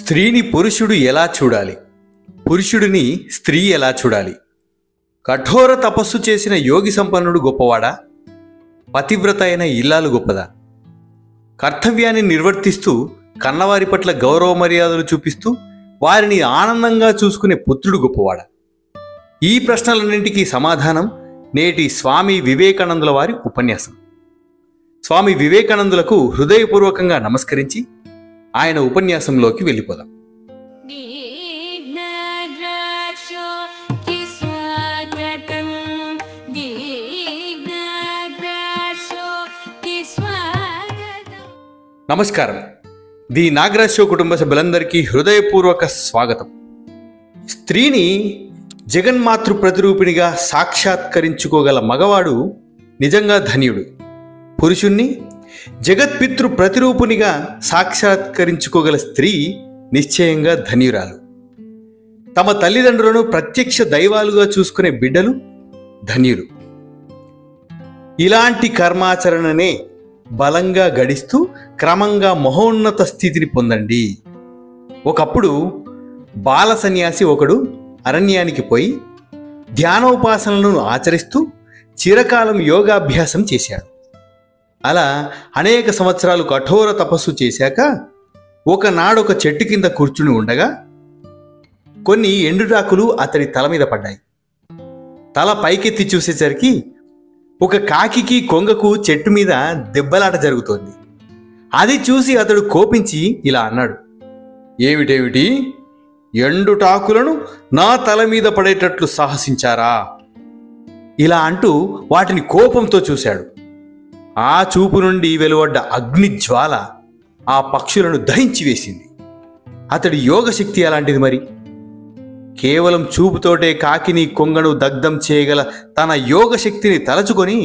స్త్రీని పురుషుడు ఎలా చూడాలి, పురుషుడిని స్త్రీ ఎలా చూడాలి? కఠోర తపస్సు చేసిన యోగి సంపన్నుడు గొప్పవాడా? పతివ్రత అయిన ఇల్లాలు గొప్పదా? కర్తవ్యాన్ని నిర్వర్తిస్తూ కన్నవారి పట్ల గౌరవ మర్యాదలు చూపిస్తూ వారిని ఆనందంగా చూసుకునే పుత్రుడు గొప్పవాడా? ఈ ప్రశ్నలన్నింటికీ సమాధానం నేటి స్వామి వివేకానందుల వారి ఉపన్యాసం. స్వామి వివేకానందులకు హృదయపూర్వకంగా నమస్కరించి ఆయన ఉపన్యాసంలోకి వెళ్ళిపోదాం. నమస్కారం. ది నాగరాజ్ షో కుటుంబ సభ్యులందరికీ హృదయపూర్వక స్వాగతం. స్త్రీని జగన్మాతృ ప్రతిరూపిణిగా సాక్షాత్కరించుకోగల మగవాడు నిజంగా ధన్యుడు. పురుషుణ్ణి జగత్పితృ ప్రతిరూపునిగా సాక్షాత్కరించుకోగల స్త్రీ నిశ్చయంగా ధన్యురాలు. తమ తల్లిదండ్రులను ప్రత్యక్ష దైవాలుగా చూసుకునే బిడ్డలు ధన్యులు. ఇలాంటి కర్మాచరణనే బలంగా గడిస్తూ క్రమంగా మహోన్నత స్థితిని పొందండి. ఒకప్పుడు బాల సన్యాసి ఒకడు అరణ్యానికి పోయి ధ్యానోపాసనలను ఆచరిస్తూ చిరకాలం యోగాభ్యాసం చేశాడు. అలా అనేక సంవత్సరాలు కఠోర తపస్సు చేశాక ఒకనాడొక చెట్టు కింద కూర్చుని ఉండగా కొన్ని ఎండుటాకులు అతడి తల మీద పడ్డాయి. తల పైకెత్తి చూసేసరికి ఒక కాకికి కొంగకు చెట్టు మీద దెబ్బలాట జరుగుతోంది. అది చూసి అతడు కోపించి ఇలా అన్నాడు, ఏమిటేమిటి, ఎండుటాకులను నా తల మీద పడేటట్లు సాహసించారా? ఇలా అంటూ వాటిని కోపంతో చూశాడు. ఆ చూపు నుండి వెలువడ్డ అగ్నిజ్వాల ఆ పక్షులను దహించి వేసింది. అతడి యోగశక్తి అలాంటిది మరి. కేవలం చూపుతోటే కాకిని కొంగను దగ్ధం చేయగల తన యోగశక్తిని తలచుకొని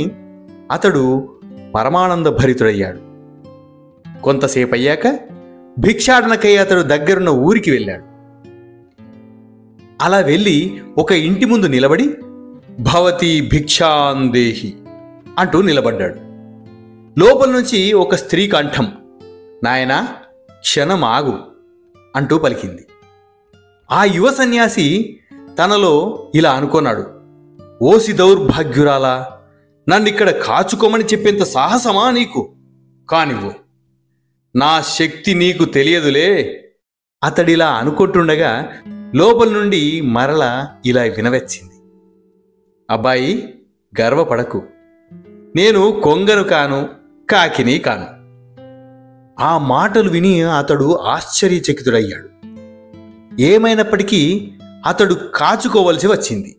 అతడు పరమానంద భరితుడయ్యాడు. కొంతసేపు అయ్యాక భిక్షాటనకై అతడు దగ్గరున్న ఊరికి వెళ్ళాడు. అలా వెళ్ళి ఒక ఇంటి ముందు నిలబడి భవతి భిక్షాందేహి అంటూ నిలబడ్డాడు. లోపల నుంచి ఒక స్త్రీ కంఠం, నాయనా క్షణం ఆగు అంటూ పలికింది. ఆ యువ సన్యాసి తనలో ఇలా అనుకున్నాడు, ఓసి దౌర్భాగ్యురాలా, నన్నిక్కడ కాచుకోమని చెప్పేంత సాహసమా నీకు? కానివ్వు, నా శక్తి నీకు తెలియదులే. అతడిలా అనుకుంటుండగా లోపల నుండి మరల ఇలా వినవచ్చింది, అబ్బాయి గర్వపడకు, నేను కొంగను కాను, కాకిని కాను. ఆ మాటలు విని అతడు ఆశ్చర్యచకితుడయ్యాడు. ఏమైనప్పటికీ అతడు కాచుకోవలసి వచ్చింది.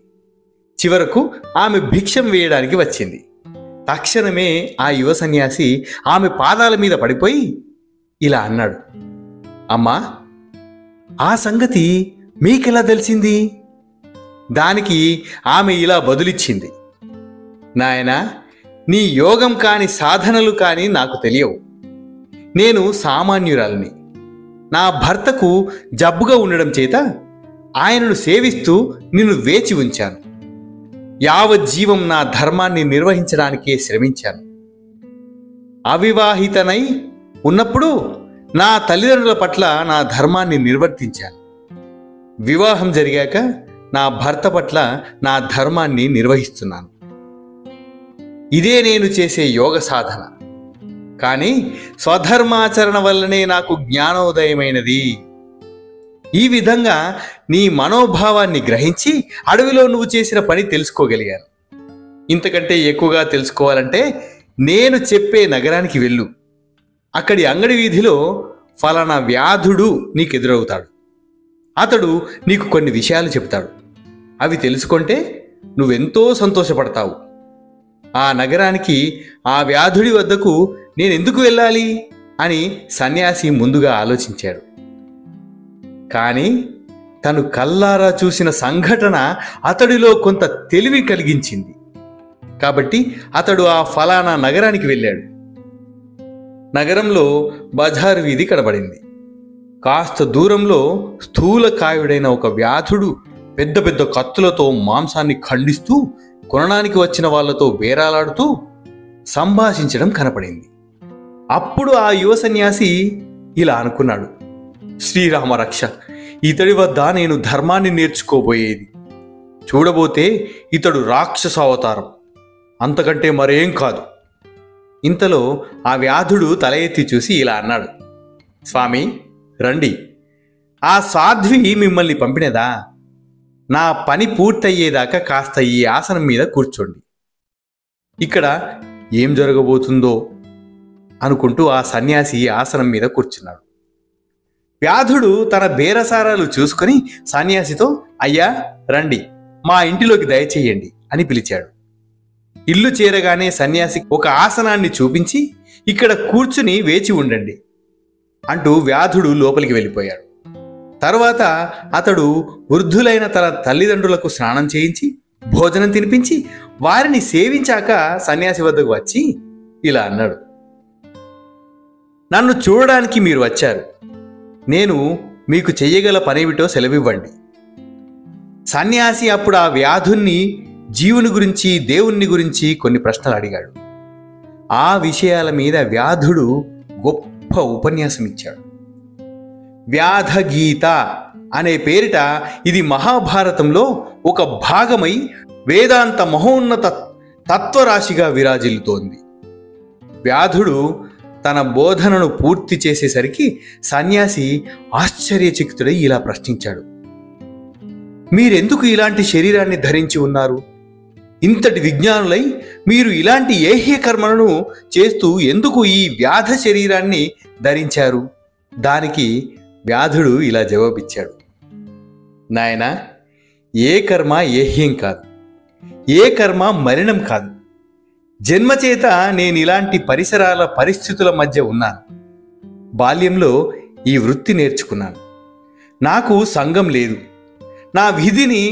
చివరకు ఆమె భిక్షం వేయడానికి వచ్చింది. తక్షణమే ఆ యువ సన్యాసి ఆమె పాదాల మీద పడిపోయి ఇలా అన్నాడు, అమ్మా, ఆ సంగతి మీకెలా తెలిసింది? దానికి ఆమె ఇలా బదులిచ్చింది, నాయనా, నీ యోగం కాని సాధనలు కాని నాకు తెలియవు. నేను సామాన్యురాలిని. నా భర్తకు జబ్బుగా ఉండడం చేత ఆయనను సేవిస్తూ నిన్ను వేచి ఉంచాను. యావజ్జీవం నా ధర్మాన్ని నిర్వహించడానికే శ్రమించాను. అవివాహితనై ఉన్నప్పుడు నా తల్లిదండ్రుల పట్ల నా ధర్మాన్ని నిర్వర్తించాను. వివాహం జరిగాక నా భర్త పట్ల నా ధర్మాన్ని నిర్వహిస్తున్నాను. ఇదే నేను చేసే యోగ సాధన. కానీ స్వధర్మాచరణ వల్లనే నాకు జ్ఞానోదయమైనది. ఈ విధంగా నీ మనోభావాన్ని గ్రహించి అడవిలో నువ్వు చేసిన పని తెలుసుకోగలిగాను. ఇంతకంటే ఎక్కువగా తెలుసుకోవాలంటే నేను చెప్పే నగరానికి వెళ్ళు. అక్కడి అంగడి వీధిలో ఫలానా వ్యాధుడు నీకు ఎదురవుతాడు. అతడు నీకు కొన్ని విషయాలు చెప్తాడు. అవి తెలుసుకుంటే నువ్వెంతో సంతోషపడతావు. ఆ నగరానికి, ఆ వ్యాధుడి వద్దకు నేనెందుకు వెళ్ళాలి అని సన్యాసి ముందుగా ఆలోచించాడు. కానీ తను కల్లారా చూసిన సంఘటన అతడిలో కొంత తెలివి కలిగించింది. కాబట్టి అతడు ఆ ఫలానా నగరానికి వెళ్ళాడు. నగరంలో బజారు వీధి కనబడింది. కాస్త దూరంలో స్థూలకాయుడైన ఒక వ్యాధుడు పెద్ద పెద్ద కత్తులతో మాంసాన్ని ఖండిస్తూ కొనడానికి వచ్చిన వాళ్లతో బేరాలాడుతూ సంభాషించడం కనపడింది. అప్పుడు ఆ యువ సన్యాసి ఇలా అనుకున్నాడు, శ్రీరామ రక్ష, ఇతడి వద్ద నేను ధర్మాన్ని నేర్చుకోబోయేది. చూడబోతే ఇతడు రాక్షస అవతారం, అంతకంటే మరేం కాదు. ఇంతలో ఆ వ్యాధుడు తల ఎత్తి చూసి ఇలా అన్నాడు, స్వామి రండి, ఆ సాధ్వి మిమ్మల్ని పంపినదా? నా పని పూర్తయ్యేదాకా కాస్త ఈ ఆసనం మీద కూర్చోండి. ఇక్కడ ఏం జరగబోతుందో అనుకుంటూ ఆ సన్యాసి ఆసనం మీద కూర్చున్నాడు. వ్యాధుడు తన బేరసారాలు చూసుకొని సన్యాసితో, అయ్యా రండి, మా ఇంటిలోకి దయచేయండి అని పిలిచాడు. ఇల్లు చేరగానే సన్యాసి ఒక ఆసనాన్ని చూపించి, ఇక్కడ కూర్చుని వేచి ఉండండి అంటూ వ్యాధుడు లోపలికి వెళ్ళిపోయాడు. తరువాత అతడు వృద్ధులైన తన తల్లిదండ్రులకు స్నానం చేయించి భోజనం తినిపించి వారిని సేవించాక సన్యాసి వద్దకు వచ్చి ఇలా అన్నాడు, నన్ను చూడడానికి మీరు వచ్చారు, నేను మీకు చెయ్యగల పనేమిటో సెలవివ్వండి. సన్యాసి అప్పుడు ఆ వ్యాధుణ్ణి జీవుని గురించి దేవుణ్ణి గురించి కొన్ని ప్రశ్నలు అడిగాడు. ఆ విషయాల మీద వ్యాధుడు గొప్ప ఉపన్యాసం ఇచ్చాడు. వ్యాధగీత అనే పేరిట ఇది మహాభారతంలో ఒక భాగమై వేదాంత మహోన్నత తత్వరాశిగా విరాజిల్లుతోంది. వ్యాధుడు తన బోధనను పూర్తి చేసేసరికి సన్యాసి ఆశ్చర్యచకితుడై ఇలా ప్రశ్నించాడు, మీరెందుకు ఇలాంటి శరీరాన్ని ధరించి ఉన్నారు? ఇంతటి విజ్ఞానులై మీరు ఇలాంటి ఏహ్య కర్మలను చేస్తూ ఎందుకు ఈ వ్యాధ శరీరాన్ని ధరించారు? దానికి వ్యాధుడు ఇలా జవాబిచ్చాడు, నాయనా, ఏ కర్మ ఏహ్యం కాదు, ఏ కర్మ మలినం కాదు. జన్మచేత నేను ఇలాంటి పరిస్థితుల మధ్య ఉన్నాను. బాల్యంలో ఈ వృత్తి నేర్చుకున్నాను. నాకు సంఘం లేదు. నా విధిని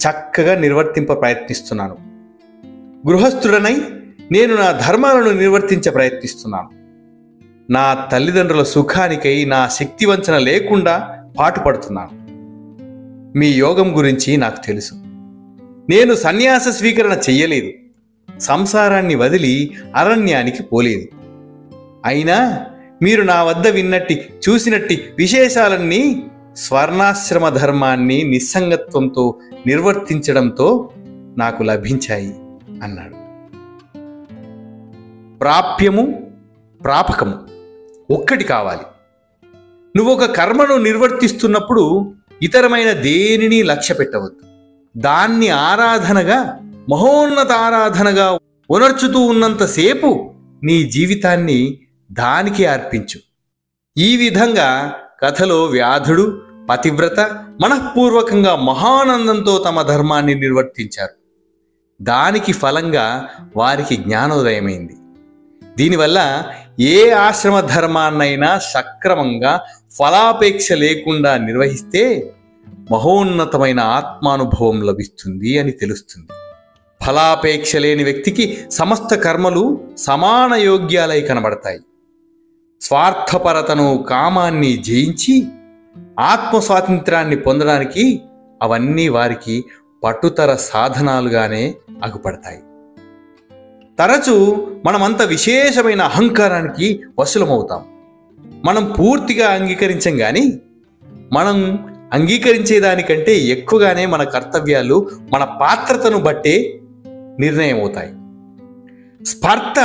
చక్కగా నిర్వర్తింప ప్రయత్నిస్తున్నాను. గృహస్థుడనై నేను నా ధర్మాలను నిర్వర్తించ ప్రయత్నిస్తున్నాను. నా తల్లిదండ్రుల సుఖానికై నా శక్తివంచన లేకుండా పాటుపడుతున్నాను. మీ యోగం గురించి నాకు తెలుసు. నేను సన్యాస స్వీకరణ చెయ్యలేదు. సంసారాన్ని వదిలి అరణ్యానికి పోలేదు. అయినా మీరు నా వద్ద చూసినట్టి విశేషాలన్నీ స్వర్ణాశ్రమ ధర్మాన్ని నిస్సంగత్వంతో నిర్వర్తించడంతో నాకు లభించాయి అన్నాడు. ప్రాప్యము ప్రాపకము ఒక్కటి కావాలి. నువ్వొక కర్మను నిర్వర్తిస్తున్నప్పుడు ఇతరమైన దేనిని లక్ష్య పెట్టవద్దు. దాన్ని ఆరాధనగా, మహోన్నత ఆరాధనగా ఉనర్చుతూ ఉన్నంతసేపు నీ జీవితాన్ని దానికి అర్పించు. ఈ విధంగా కథలో వ్యాధుడు, పతివ్రత మనఃపూర్వకంగా మహానందంతో తమ ధర్మాన్ని నిర్వర్తించారు. దానికి ఫలంగా వారికి జ్ఞానోదయమైంది. దీనివల్ల ఏ ఆశ్రమ ధర్మాన్నైనా సక్రమంగా ఫలాపేక్ష లేకుండా నిర్వహిస్తే మహోన్నతమైన ఆత్మానుభవం లభిస్తుంది అని తెలుస్తుంది. ఫలాపేక్ష లేని వ్యక్తికి సమస్త కర్మలు సమాన యోగ్యాలై కనబడతాయి. స్వార్థపరతను, కామాన్ని జయించి ఆత్మస్వాతంత్ర్యాన్ని పొందడానికి అవన్నీ వారికి పట్టుతర సాధనాలుగానే అగుపడతాయి. తరచూ మనమంత విశేషమైన అహంకారానికి వశులమవుతాం. మనం పూర్తిగా అంగీకరించం, కానీ మనం అంగీకరించేదానికంటే ఎక్కువగానే మన కర్తవ్యాలు మన పాత్రతను బట్టే నిర్ణయం అవుతాయి. స్పర్ధ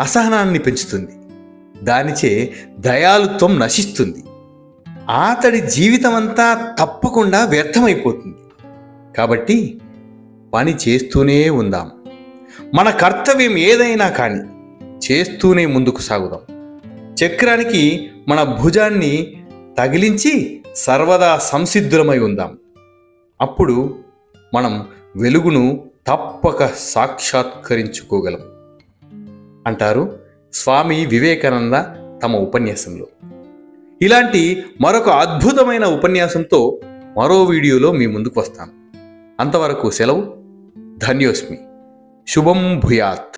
అసహనాన్ని పెంచుతుంది. దానిచే దయాళుత్వం నశిస్తుంది. అతడి జీవితమంతా తప్పకుండా వ్యర్థమైపోతుంది. కాబట్టి పని చేస్తూనే ఉందాం. మన కర్తవ్యం ఏదైనా కానీ చేస్తూనే ముందుకు సాగుదాం. చక్రానికి మన భుజాన్ని తగిలించి సర్వదా సంసిద్ధులమై ఉందాం. అప్పుడు మనం వెలుగును తప్పక సాక్షాత్కరించుకోగలం అంటారు స్వామి వివేకానంద తమ ఉపన్యాసంలో. ఇలాంటి మరొక అద్భుతమైన ఉపన్యాసంతో మరో వీడియోలో మీ ముందుకు వస్తాను. అంతవరకు సెలవు. ధన్యోస్మి. శుభం భూయాత్.